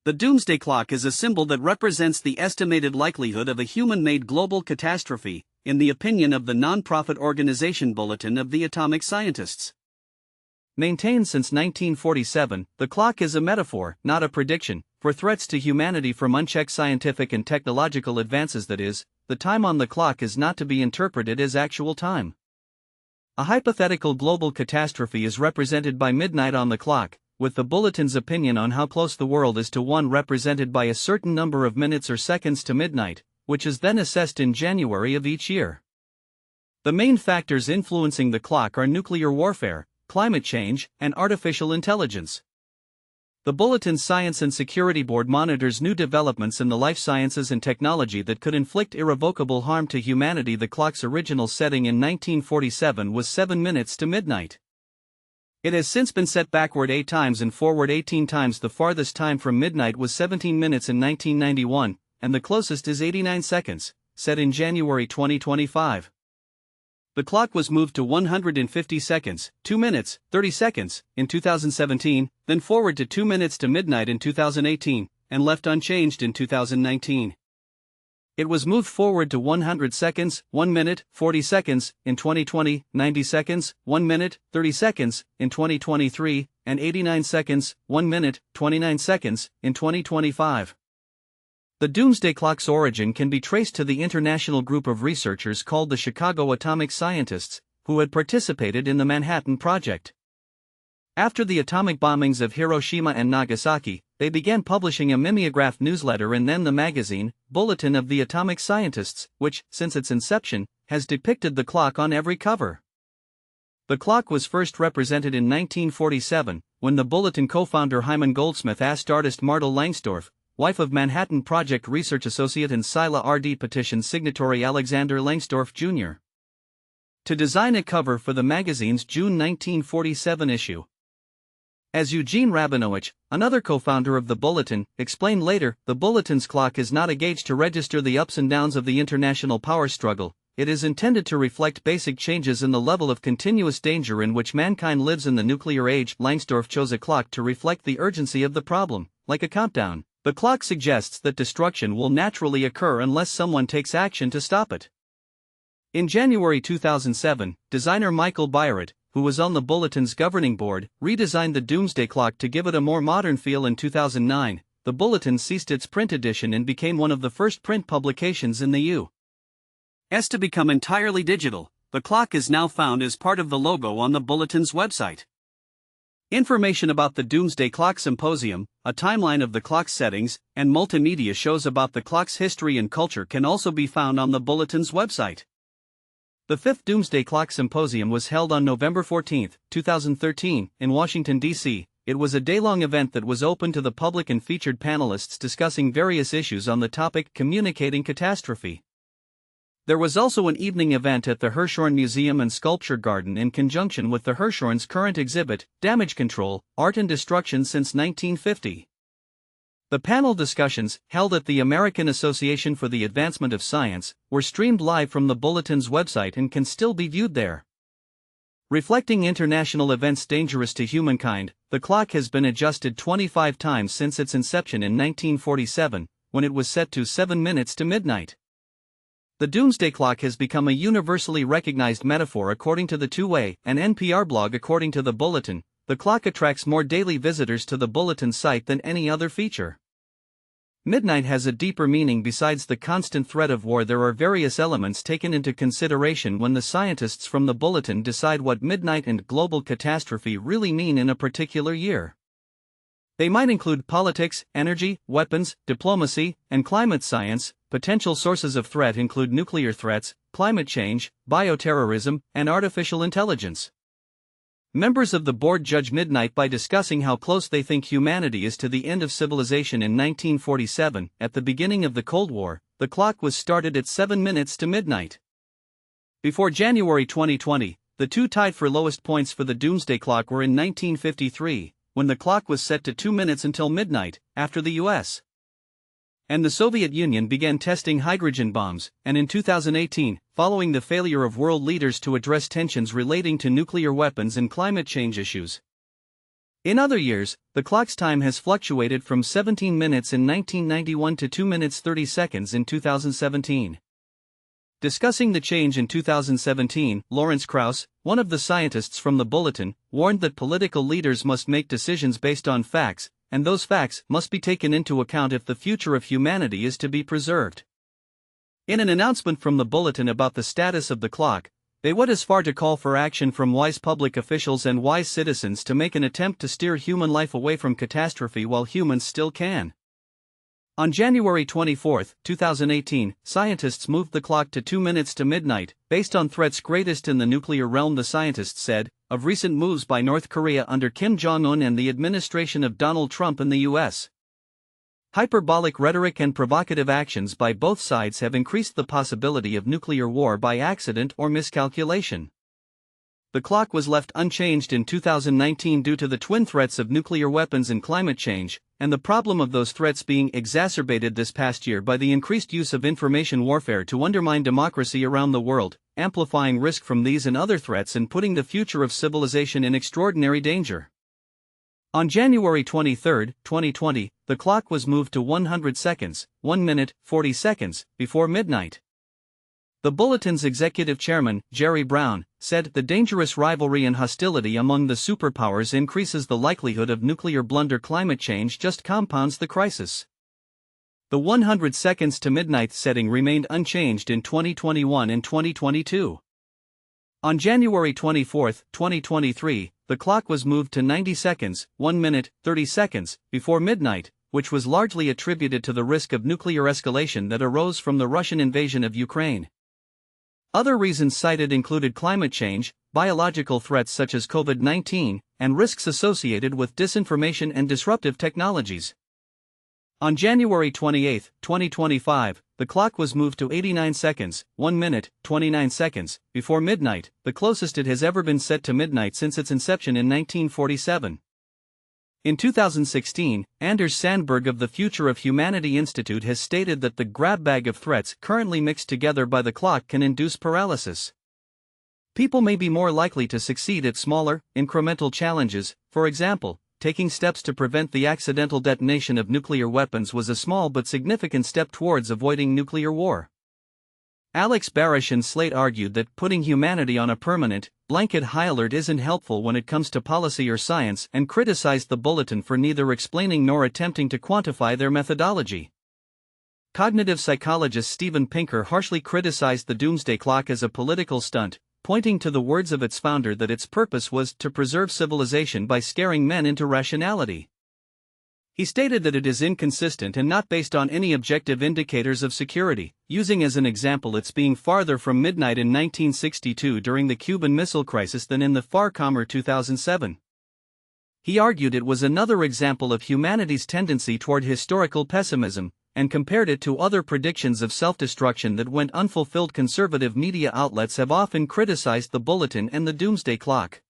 The Doomsday Clock is a symbol that represents the estimated likelihood of a human-made global catastrophe, in the opinion of the non-profit organization Bulletin of the Atomic Scientists. Maintained since 1947, the clock is a metaphor, not a prediction, for threats to humanity from unchecked scientific and technological advances. That is, the time on the clock is not to be interpreted as actual time. A hypothetical global catastrophe is represented by midnight on the clock, with the bulletin's opinion on how close the world is to one represented by a certain number of minutes or seconds to midnight, which is then assessed in January of each year. The main factors influencing the clock are nuclear warfare, climate change, and artificial intelligence. The Bulletin's Science and Security Board monitors new developments in the life sciences and technology that could inflict irrevocable harm to humanity. The clock's original setting in 1947 was 7 minutes to midnight. It has since been set backward 8 times and forward 18 times. The farthest time from midnight was 17 minutes in 1991, and the closest is 89 seconds, set in January 2025. The clock was moved to 150 seconds, 2 minutes, 30 seconds, in 2017, then forward to 2 minutes to midnight in 2018, and left unchanged in 2019. It was moved forward to 100 seconds, 1 minute, 40 seconds, in 2020, 90 seconds, 1 minute, 30 seconds, in 2023, and 89 seconds, 1 minute, 29 seconds, in 2025. The Doomsday Clock's origin can be traced to the international group of researchers called the Chicago Atomic Scientists, who had participated in the Manhattan Project. After the atomic bombings of Hiroshima and Nagasaki, they began publishing a mimeographed newsletter and then the magazine, Bulletin of the Atomic Scientists, which, since its inception, has depicted the clock on every cover. The clock was first represented in 1947, when the Bulletin co-founder Hyman Goldsmith asked artist Marta Langsdorff, wife of Manhattan Project research associate and Sila R.D. petition signatory Alexander Langsdorff Jr., to design a cover for the magazine's June 1947 issue. As Eugene Rabinowitz, another co-founder of the Bulletin, explained later, the Bulletin's clock is not a gauge to register the ups and downs of the international power struggle. It is intended to reflect basic changes in the level of continuous danger in which mankind lives in the nuclear age. Langsdorff chose a clock to reflect the urgency of the problem, like a countdown. The clock suggests that destruction will naturally occur unless someone takes action to stop it. In January 2007, designer Michael Byard, who was on the Bulletin's governing board, redesigned the Doomsday Clock to give it a more modern feel. In 2009, the Bulletin ceased its print edition and became one of the first print publications in the U.S. to become entirely digital. The clock is now found as part of the logo on the Bulletin's website. Information about the Doomsday Clock Symposium, a timeline of the clock's settings, and multimedia shows about the clock's history and culture can also be found on the Bulletin's website. The 5th Doomsday Clock Symposium was held on November 14, 2013, in Washington, D.C. It was a day-long event that was open to the public and featured panelists discussing various issues on the topic communicating catastrophe. There was also an evening event at the Hirshhorn Museum and Sculpture Garden in conjunction with the Hirshhorn's current exhibit, Damage Control, Art and Destruction Since 1950. The panel discussions, held at the American Association for the Advancement of Science, were streamed live from the Bulletin's website and can still be viewed there. Reflecting international events dangerous to humankind, the clock has been adjusted 25 times since its inception in 1947, when it was set to 7 minutes to midnight. The Doomsday Clock has become a universally recognized metaphor according to the Two-Way, an NPR blog. According to the Bulletin, the clock attracts more daily visitors to the Bulletin site than any other feature. Midnight has a deeper meaning. Besides the constant threat of war, there are various elements taken into consideration when the scientists from the Bulletin decide what midnight and global catastrophe really mean in a particular year. They might include politics, energy, weapons, diplomacy, and climate science. Potential sources of threat include nuclear threats, climate change, bioterrorism, and artificial intelligence. Members of the board judge midnight by discussing how close they think humanity is to the end of civilization. In 1947, at the beginning of the Cold War, the clock was started at 7 minutes to midnight. Before January 2020, the two tied for lowest points for the Doomsday Clock were in 1953, when the clock was set to 2 minutes until midnight, after the U.S. and the Soviet Union began testing hydrogen bombs, and in 2018, following the failure of world leaders to address tensions relating to nuclear weapons and climate change issues. In other years, the clock's time has fluctuated from 17 minutes in 1991 to 2 minutes 30 seconds in 2017. Discussing the change in 2017, Lawrence Krauss, one of the scientists from the Bulletin, warned that political leaders must make decisions based on facts, and those facts must be taken into account if the future of humanity is to be preserved. In an announcement from the Bulletin about the status of the clock, they went as far to call for action from wise public officials and wise citizens to make an attempt to steer human life away from catastrophe while humans still can. On January 24, 2018, scientists moved the clock to 2 minutes to midnight, based on threats greatest in the nuclear realm. The scientists said, of recent moves by North Korea under Kim Jong-un and the administration of Donald Trump in the U.S. Hyperbolic rhetoric and provocative actions by both sides have increased the possibility of nuclear war by accident or miscalculation. The clock was left unchanged in 2019 due to the twin threats of nuclear weapons and climate change, and the problem of those threats being exacerbated this past year by the increased use of information warfare to undermine democracy around the world, amplifying risk from these and other threats and putting the future of civilization in extraordinary danger. On January 23, 2020, the clock was moved to 100 seconds, 1 minute, 40 seconds, before midnight. The Bulletin's executive chairman, Jerry Brown, said the dangerous rivalry and hostility among the superpowers increases the likelihood of nuclear blunder. Climate change just compounds the crisis. The 100 seconds to midnight setting remained unchanged in 2021 and 2022. On January 24, 2023, the clock was moved to 90 seconds, 1 minute, 30 seconds, before midnight, which was largely attributed to the risk of nuclear escalation that arose from the Russian invasion of Ukraine. Other reasons cited included climate change, biological threats such as COVID-19, and risks associated with disinformation and disruptive technologies. On January 28, 2025, the clock was moved to 89 seconds, 1 minute, 29 seconds, before midnight, the closest it has ever been set to midnight since its inception in 1947. In 2016, Anders Sandberg of the Future of Humanity Institute has stated that the grab bag of threats currently mixed together by the clock can induce paralysis. People may be more likely to succeed at smaller, incremental challenges. For example, taking steps to prevent the accidental detonation of nuclear weapons was a small but significant step towards avoiding nuclear war. Alex Barish and Slate argued that putting humanity on a permanent, blanket high alert isn't helpful when it comes to policy or science, and criticized the Bulletin for neither explaining nor attempting to quantify their methodology. Cognitive psychologist Steven Pinker harshly criticized the Doomsday Clock as a political stunt, pointing to the words of its founder that its purpose was to preserve civilization by scaring men into rationality. He stated that it is inconsistent and not based on any objective indicators of security, using as an example its being farther from midnight in 1962 during the Cuban Missile Crisis than in the far calmer 2007. He argued it was another example of humanity's tendency toward historical pessimism, and compared it to other predictions of self-destruction that went unfulfilled. Conservative media outlets have often criticized the Bulletin and the Doomsday Clock.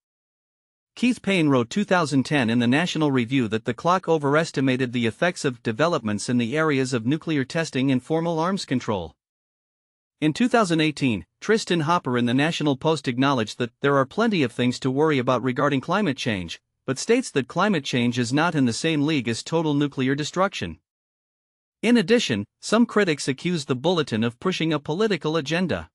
Keith Payne wrote 2010 in the National Review that the clock overestimated the effects of developments in the areas of nuclear testing and formal arms control. In 2018, Tristan Hopper in the National Post acknowledged that there are plenty of things to worry about regarding climate change, but states that climate change is not in the same league as total nuclear destruction. In addition, some critics accuse the Bulletin of pushing a political agenda.